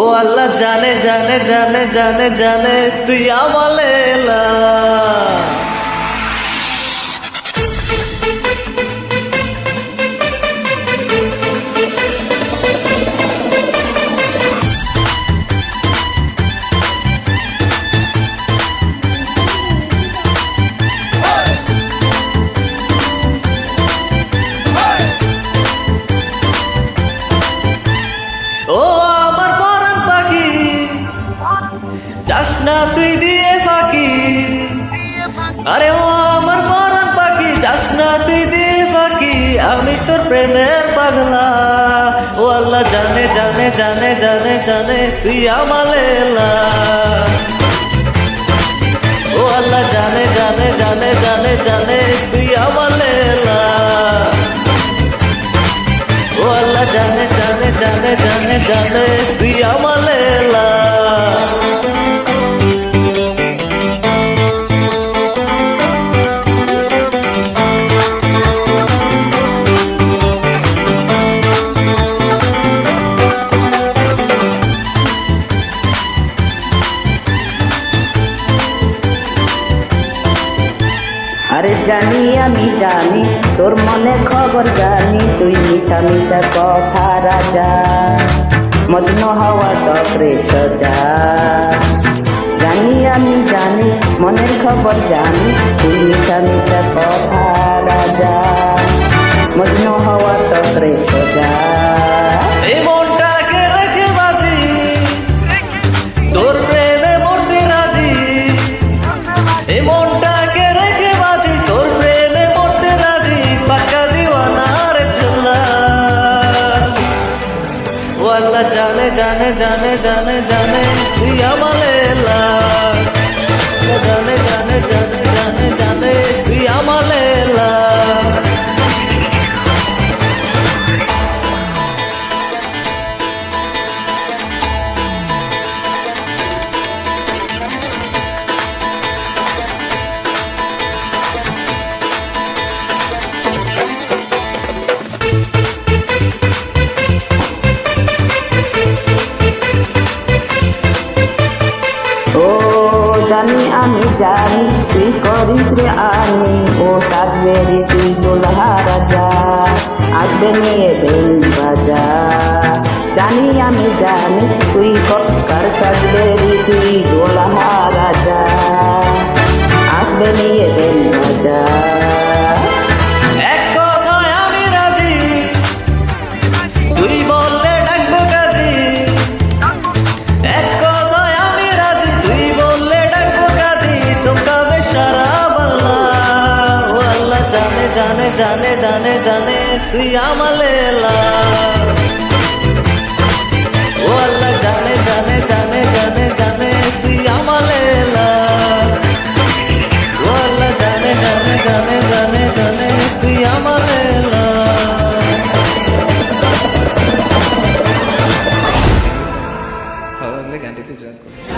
ও আল্লাহ জানে জানে জানে জানে জানে তুই আমালে এলা। ও আমার পরাণ পাখি যাস না তুই দিয়ে পাখি, আরে ও আমার পরাণ পাখি যাস না তুই দিয়ে পাখি, আমি তোর প্রেমের পাগলা। ও আল্লাহ জানে জানে জানে জানে জানে তুই আমালে এলা। ও আল্লাহ জানে জানে জানে জানে জানে তুই আমালে এলা। ও আল্লাহ জানে জানে জানে জানে জানে তুই আমালে এলা। আরে জানি আমি জানি তোর মনে খবর জানি, তুই মিঠা মিঠা কথা রাজা, মজনু হওয়া তপরে সজা। জানি আমি জানি মনের খবর জানি, তুই মিঠা মিঠা কথা রাজা, মজনু হওয়া তপরে সজা। এই মনটাকে রেখে বাজি তোর প্রেমে মরতে রাজি, এই মনটাকে রেখে বাজি তোর প্রেমে মরতে রাজি, পাক্কা দিওয়ানা রে চল্লা। ও আল্লাহ জানে জানে জানে জানে জানে তুই আমালে এলা। জানে জানে জানে জানে জানে তুই আমালে এলা। ও জানি আমি জানি তুই করিস রে আনি, ও সাজবেরি তুই দুলহা রাজা, আসবে নিয়ে বেল বাজা। জানি আমি জানি তুই কক্কার সাজবেরি তুই দুলহা রাজা, আসবে নিয়ে বেল বাজা। এক কথায় আমি রাজি তুই বললে ডাকবো কাজী, এক কথায় আমি রাজি তুই বললে ডাকবো কাজী, চমকাবে সারা বাংলা। ও আল্লাহ জানে জানে জানে জানে জানে তুই আমালে এলা। ও আল্লাহ জানে জানে জানে জানে জানে তুই আমালে এলা। ও আল্লাহ জানে জানে জানে জানে জানে তুই আমালে এলা। ভালো লাগলে গানটিতে জয়েন করুন।